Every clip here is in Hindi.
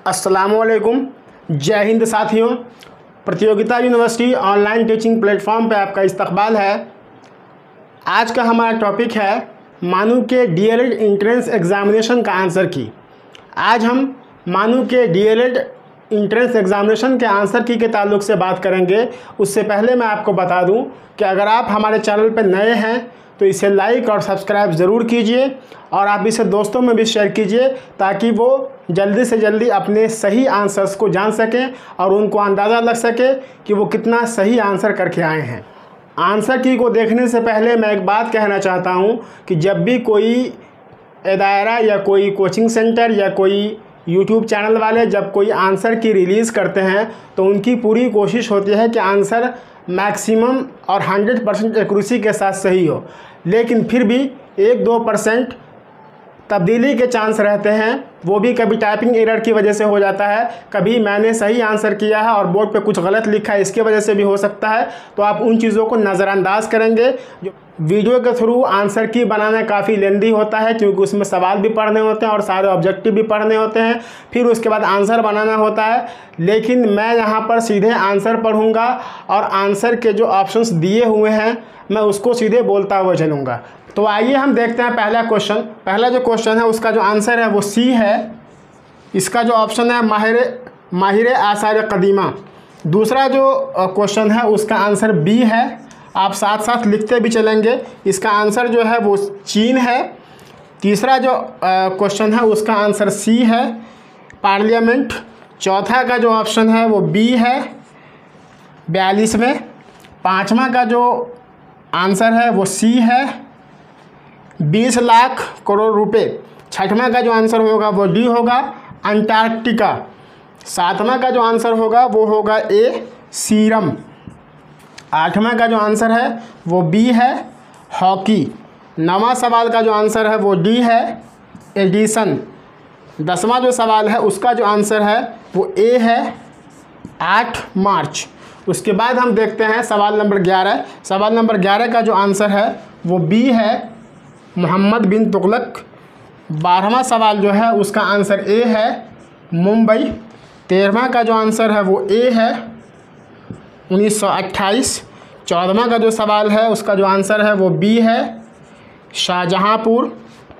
अस्सलामुअलैकुम। जय हिंद साथियों। प्रतियोगिता यूनिवर्सिटी ऑनलाइन टीचिंग प्लेटफॉर्म पे आपका इस्तकबाल है। आज का हमारा टॉपिक है मानू के डीएलएड एंट्रेंस एग्ज़ामिनेशन का आंसर की। आज हम मानू के डीएलएड एंट्रेंस एग्ज़ामिनेशन के आंसर की के ताल्लुक़ से बात करेंगे। उससे पहले मैं आपको बता दूं कि अगर आप हमारे चैनल पर नए हैं तो इसे लाइक और सब्सक्राइब ज़रूर कीजिए और आप इसे दोस्तों में भी शेयर कीजिए ताकि वो जल्दी से जल्दी अपने सही आंसर्स को जान सकें और उनको अंदाज़ा लग सके कि वो कितना सही आंसर करके आए हैं। आंसर की को देखने से पहले मैं एक बात कहना चाहता हूँ कि जब भी कोई इदारा या कोई कोचिंग सेंटर या कोई यूट्यूब चैनल वाले जब कोई आंसर की रिलीज़ करते हैं तो उनकी पूरी कोशिश होती है कि आंसर मैक्सिमम और 100% एक्यूरेसी के साथ सही हो, लेकिन फिर भी 1-2% तब्दीली के चांस रहते हैं। वो भी कभी टाइपिंग एरर की वजह से हो जाता है, कभी मैंने सही आंसर किया है और बोर्ड पे कुछ गलत लिखा है इसके वजह से भी हो सकता है। तो आप उन चीज़ों को नज़रअंदाज करेंगे। जो वीडियो के थ्रू आंसर की बनाना काफ़ी लेंदी होता है क्योंकि उसमें सवाल भी पढ़ने होते हैं और सारे ऑब्जेक्टिव भी पढ़ने होते हैं, फिर उसके बाद आंसर बनाना होता है। लेकिन मैं यहाँ पर सीधे आंसर पढ़ूँगा और आंसर के जो ऑप्शंस दिए हुए हैं मैं उसको सीधे बोलता हुआ चलूँगा। तो आइए हम देखते हैं पहला क्वेश्चन। पहला जो क्वेश्चन है उसका जो आंसर है वो सी है। इसका जो ऑप्शन है माहिर आसार कदीमा। दूसरा जो क्वेश्चन है उसका आंसर बी है। आप साथ साथ लिखते भी चलेंगे। इसका आंसर जो है वो चीन है। तीसरा जो क्वेश्चन है उसका आंसर सी है, पार्लियामेंट। चौथा का जो ऑप्शन है वो बी है, 42 में। पाँचवा का जो आंसर है वो सी है, 20 लाख करोड़ रुपए। छठवां का जो आंसर होगा वो डी होगा, अंटार्कटिका। सातवां का जो आंसर होगा वो होगा ए, सीरम। आठवां का जो आंसर है वो बी है, हॉकी। नवां सवाल का जो आंसर है वो डी है, एडिसन। 10वां जो सवाल है उसका जो आंसर है वो ए है, 8 मार्च। उसके बाद हम देखते हैं सवाल नंबर 11। सवाल नंबर 11 का जो आंसर है वो बी है, मोहम्मद बिन तुगलक। 12वां सवाल जो है उसका आंसर ए है, मुंबई। 13वां का जो आंसर है वो ए है, 1928। 14वां का जो सवाल है उसका जो आंसर है वो बी है, शाहजहांपुर।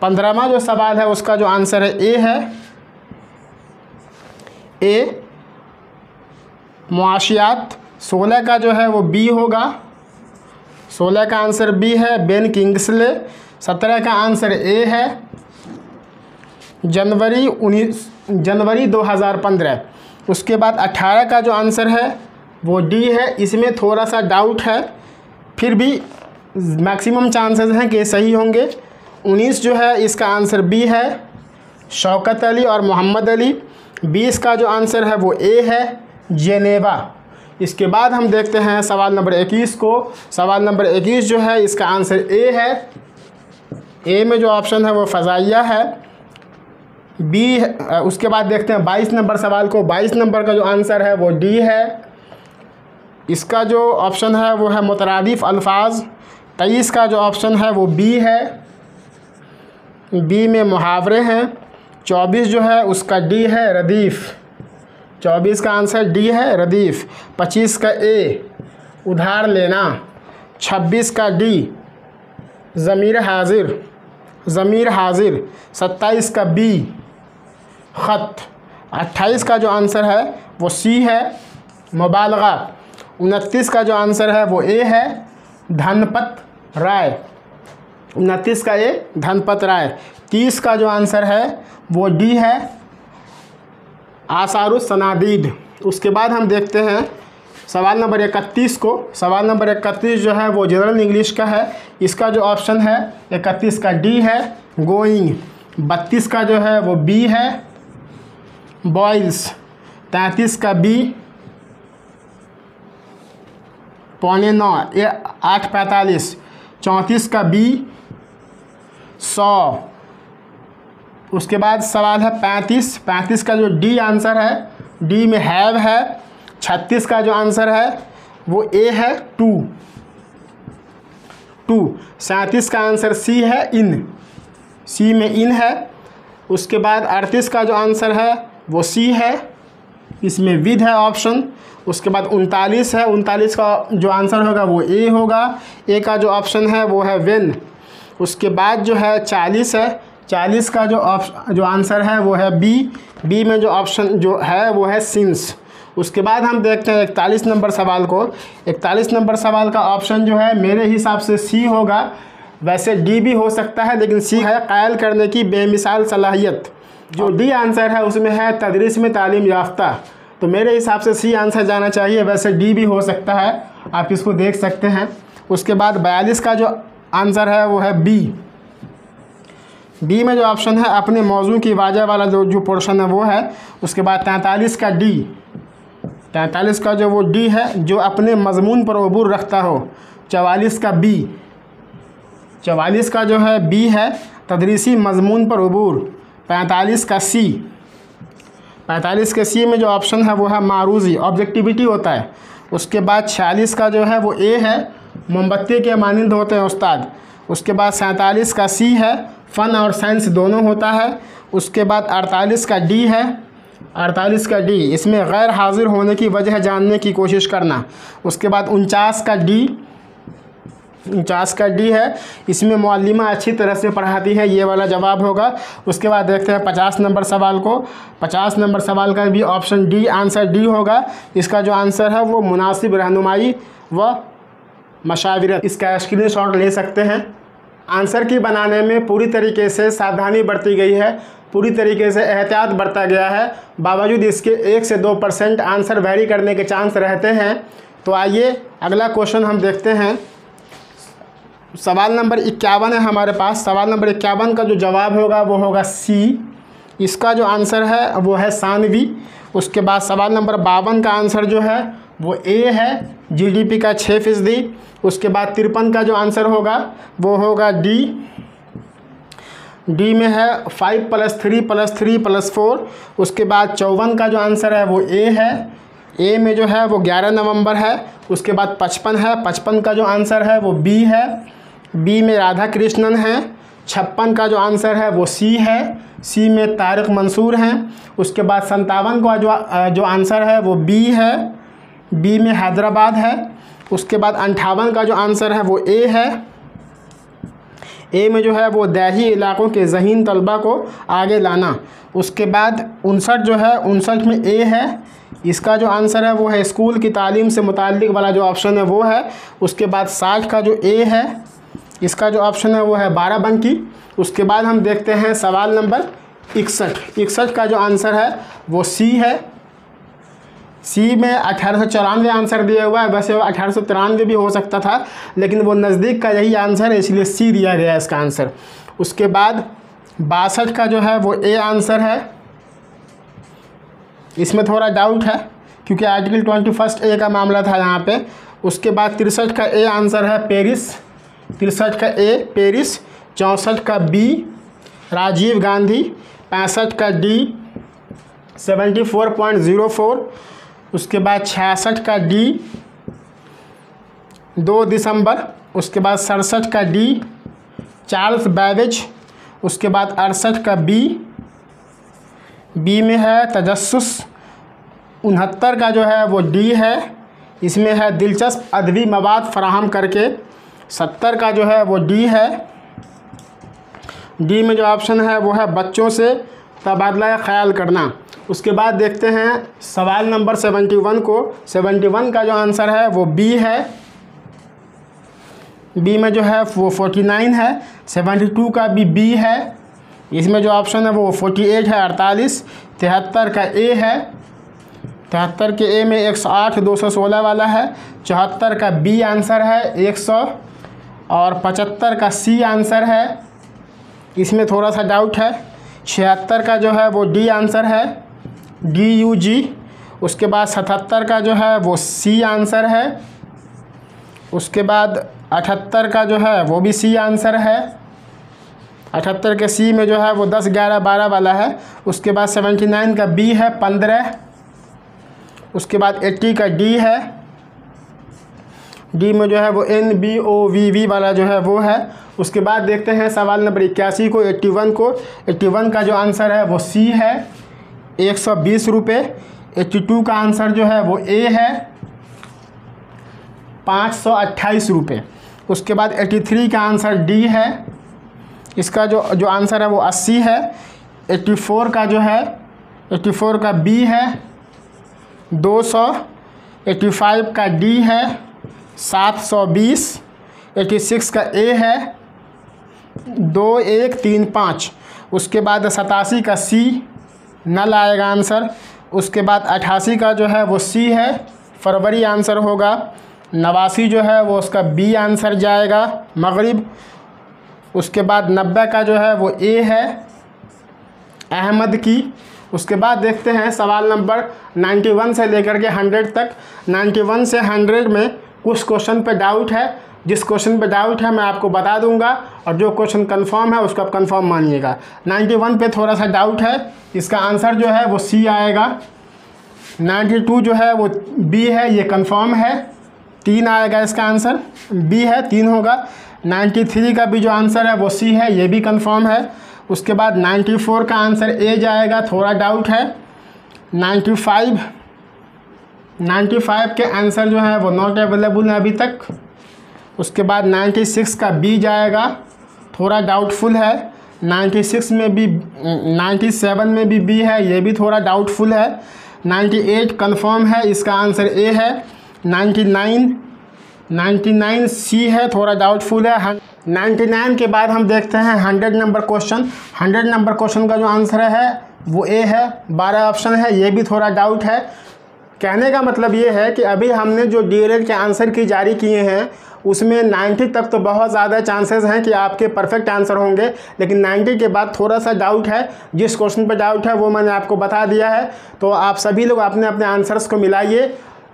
15वां जो सवाल है उसका जो आंसर है ए है, ए, मुआशियात। 16 का जो है वो बी होगा, 16 का आंसर बी है, बेन किंग्सले। 17 का आंसर ए है, जनवरी 2015। उसके बाद 18 का जो आंसर है वो डी है। इसमें थोड़ा सा डाउट है, फिर भी मैक्सिमम चांसेस हैं कि सही होंगे। 19 जो है इसका आंसर बी है, शौकत अली और मोहम्मद अली। 20 का जो आंसर है वो ए है, जेनेवा। इसके बाद हम देखते हैं सवाल नंबर 21 को। सवाल नंबर 21 जो है इसका आंसर ए है। ए में जो ऑप्शन है वो फ़ज़ाइया है, बी है। उसके बाद देखते हैं 22 नंबर सवाल को। 22 नंबर का जो आंसर है वो डी है। इसका जो ऑप्शन है वो है मुतरादिफ अल्फाज। 23 का जो ऑप्शन है वो बी है, बी में मुहावरे हैं। 24 जो है उसका डी है, रदीफ़। 24 का आंसर डी है, रदीफ़। 25 का ए, उधार लेना। 26 का डी, ज़मीर हाजिर। 27 का बी, ख़त। 28 का जो आंसर है वो सी है, मुबालगा। 29 का जो आंसर है वो ए है, धनपत राय। 29 का ए, धनपत राय। 30 का जो आंसर है वो डी है, आसारुस सनादीद। उसके बाद हम देखते हैं सवाल नंबर 31 को। सवाल नंबर 31 जो है वो जनरल इंग्लिश का है। इसका जो ऑप्शन है 31 का डी है, गोइंग। 32 का जो है वो बी है, बॉयल्स। 33 का बी, 8:45। 8:45। 34 का बी, 100। उसके बाद सवाल है 35 का जो डी आंसर है, डी में हैव है। 36 का जो आंसर है वो ए है, 2। 37 का आंसर सी है, इन। सी में इन है। उसके बाद 38 का जो आंसर है वो सी है, इसमें विद है ऑप्शन। उसके बाद 39 है, 39 का जो आंसर होगा वो ए होगा, ए का जो ऑप्शन है वो है व्हेन। उसके बाद जो है 40 है, 40 का जो आंसर है वो है बी, बी में जो ऑप्शन जो है वो है सिंस। उसके बाद हम देखते हैं 41 नंबर सवाल को। 41 नंबर सवाल का ऑप्शन जो है मेरे हिसाब से सी होगा, वैसे डी भी हो सकता है लेकिन सी है कायल करने की बेमिसाल सलाहियत। जो डी आंसर है उसमें है तदरीस में तालीम याफ्ता, तो मेरे हिसाब से सी आंसर जाना चाहिए, वैसे डी भी हो सकता है, आप इसको देख सकते हैं। उसके बाद 42 का जो आंसर है वो है बी, बी में जो ऑप्शन है अपने मौजू की वाजह वाला जो पोर्शन है वो है। उसके बाद 43 का डी, 43 का जो वो डी है जो अपने मजमून पर अबूर रखता हो। 44 का बी, 44 का जो है बी है तदरीसी मजमून पर अबूर। 45 का सी, 45 के सी में जो ऑप्शन है वो है मारूजी, ऑब्जेक्टिविटी होता है। उसके बाद 46 का जो है वो ए है, मोमबत्ती के मानिंद होते हैं उस्ताद। उसके बाद 47 का सी है, फ़न और साइंस दोनों होता है। उसके बाद 48 का डी है, 48 का डी, इसमें गैर हाजिर होने की वजह जानने की कोशिश करना। उसके बाद 49 का डी, 49 का डी है, इसमें मुअल्लिमा अच्छी तरह से पढ़ाती है, ये वाला जवाब होगा। उसके बाद देखते हैं 50 नंबर सवाल को। 50 नंबर सवाल का भी ऑप्शन डी, आंसर डी होगा। इसका जो आंसर है वो मुनासिब रहनुमाई व मशाविरत। इसका स्क्रीनशॉट ले सकते हैं। आंसर की बनाने में पूरी तरीके से सावधानी बरती गई है, पूरी तरीके से एहतियात बरता गया है, बावजूद इसके 1 से 2% आंसर वेरी करने के चांस रहते हैं। तो आइए अगला क्वेश्चन हम देखते हैं। सवाल नंबर 51 है हमारे पास। सवाल नंबर 51 का जो जवाब होगा वो होगा सी, इसका जो आंसर है वो है सानवी। उसके बाद सवाल नंबर 52 का आंसर जो है वो ए है, जीडीपी का 6%। उसके बाद 53 का जो आंसर होगा वो होगा डी, डी में है 5 + 3 + 3 + 4। उसके बाद 54 का जो आंसर है वो ए है, ए में जो है वो 11 नवंबर है। उसके बाद 55 है, 55 का जो आंसर है वो बी है, बी में राधा कृष्णन है। 56 का जो आंसर है वो सी है, सी में तारिक मंसूर हैं। उसके बाद 57 का जो आंसर है वो बी है, बी में हैदराबाद है। उसके बाद 58 का जो आंसर है वो ए है, ए में जो है वो देही इलाकों के ज़हीन तलबा को आगे लाना। उसके बाद 59 जो है, 59 में ए है, इसका जो आंसर है वो है स्कूल की तालीम से मुताल्लिक वाला जो ऑप्शन है वो है। उसके बाद 60 का जो ए है, इसका जो ऑप्शन है वो है बाराबंकी। उसके बाद हम देखते हैं सवाल नंबर 61, 61 का जो आंसर है वो सी है, सी में 1894 आंसर दिया हुआ है, वैसे 1893 भी हो सकता था लेकिन वो नज़दीक का यही आंसर है, इसलिए सी दिया गया है इसका आंसर। उसके बाद 62 का जो है वो ए आंसर है, इसमें थोड़ा डाउट है क्योंकि आर्टिकल 21 ए का मामला था यहाँ पे। उसके बाद 63 का ए आंसर है पेरिस, 63 का ए पेरिस। 64 का बी राजीव गांधी। 65 का डी 74.04। उसके बाद 66 का डी 2 दिसंबर। उसके बाद 67 का डी चार्ल्स बैबेज। उसके बाद 68 का बी, बी में है तजस्सुस। 69 का जो है वो डी है, इसमें है दिलचस्प अदबी मवाद फराहम करके। 70 का जो है वो डी है, डी में जो ऑप्शन है वो है बच्चों से तबादला ख्याल करना। उसके बाद देखते हैं सवाल नंबर 71 को। 71 का जो आंसर है वो बी है, बी में जो है वो 49 है। 72 का भी बी है, इसमें जो ऑप्शन है वो 48 है 48। 73 का ए है, 73 के ए में 108 216 वाला है। 74 का बी आंसर है 100 और 75 का सी आंसर है, इसमें थोड़ा सा डाउट है। 76 का जो है वो डी आंसर है, DUG। उसके बाद 77 का जो है वो सी आंसर है। उसके बाद 78 का जो है वो भी सी आंसर है। 78 के सी में जो है वो 10 11 12 वाला है। उसके बाद 79 का बी है 15। उसके बाद 80 का डी है, डी में जो है वो NBOVV वाला जो है वो है। उसके बाद देखते हैं सवाल नंबर 81 को। 81 का जो आंसर है वो सी है, 120 रुपये। 82 का आंसर जो है वो ए है 528 रुपये। उसके बाद 83 का आंसर डी है, इसका जो आंसर है वो 80 है। 84 का जो है 84 का बी है 200। 85 का डी है 720। 86 का ए है 2135। उसके बाद 87 का सी नल आएगा आंसर। उसके बाद 88 का जो है वो सी है, फरवरी आंसर होगा। 89 जो है वो उसका बी आंसर जाएगा, मगरिब। उसके बाद 90 का जो है वो ए है, अहमद की। उसके बाद देखते हैं सवाल नंबर 91 से लेकर के 100 तक। 91 से 100 में कुछ क्वेश्चन पे डाउट है। जिस क्वेश्चन पे डाउट है मैं आपको बता दूंगा, और जो क्वेश्चन कंफर्म है उसको आप कंफर्म मानिएगा। 91 पे थोड़ा सा डाउट है, इसका आंसर जो है वो सी आएगा। 92 जो है वो बी है, ये कंफर्म है, 3 आएगा इसका आंसर, बी है 3 होगा। 93 का भी जो आंसर है वो सी है, ये भी कंफर्म है। उसके बाद 94 का आंसर ए जाएगा, थोड़ा डाउट है। 95 के आंसर जो है वो नॉट अवेलेबल है अभी तक। उसके बाद 96 का बी जाएगा, थोड़ा डाउटफुल है। 96 में भी 97 में भी बी है, ये भी थोड़ा डाउटफुल है। 98 कंफर्म है, इसका आंसर ए है। 99 सी है, थोड़ा डाउटफुल है। 99 के बाद हम देखते हैं 100 नंबर क्वेश्चन। 100 नंबर क्वेश्चन का जो आंसर है वो ए है, 12 ऑप्शन है, ये भी थोड़ा डाउट है। कहने का मतलब ये है कि अभी हमने जो डीएलएड के आंसर की जारी किए हैं उसमें 90 तक तो बहुत ज़्यादा चांसेस हैं कि आपके परफेक्ट आंसर होंगे, लेकिन 90 के बाद थोड़ा सा डाउट है। जिस क्वेश्चन पर डाउट है वो मैंने आपको बता दिया है। तो आप सभी लोग अपने अपने आंसर्स को मिलाइए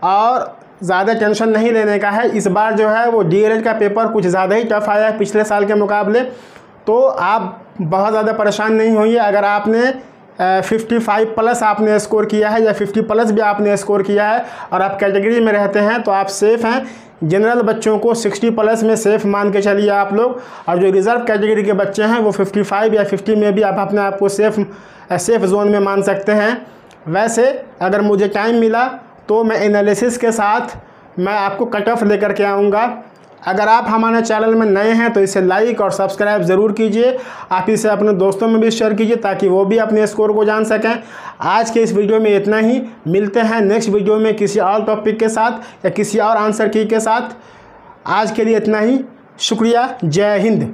और ज़्यादा टेंशन नहीं लेने का है। इस बार जो है वो डीएलएड का पेपर कुछ ज़्यादा ही टफ आया है पिछले साल के मुकाबले, तो आप बहुत ज़्यादा परेशान नहीं होइए। अगर आपने 55 प्लस आपने स्कोर किया है या 50 प्लस भी आपने स्कोर किया है और आप कैटेगरी में रहते हैं तो आप सेफ़ हैं। जनरल बच्चों को 60 प्लस में सेफ़ मान के चलिए आप लोग, और जो रिज़र्व कैटेगरी के बच्चे हैं वो 55 या 50 में भी आप अपने आप को सेफ़ जोन में मान सकते हैं। वैसे अगर मुझे टाइम मिला तो मैं एनालिसिस के साथ मैं आपको कट ऑफ लेकर के आऊँगा। अगर आप हमारे चैनल में नए हैं तो इसे लाइक और सब्सक्राइब ज़रूर कीजिए। आप इसे अपने दोस्तों में भी शेयर कीजिए ताकि वो भी अपने स्कोर को जान सकें। आज के इस वीडियो में इतना ही, मिलते हैं नेक्स्ट वीडियो में किसी और टॉपिक के साथ या किसी और आंसर की के साथ। आज के लिए इतना ही, शुक्रिया, जय हिंद।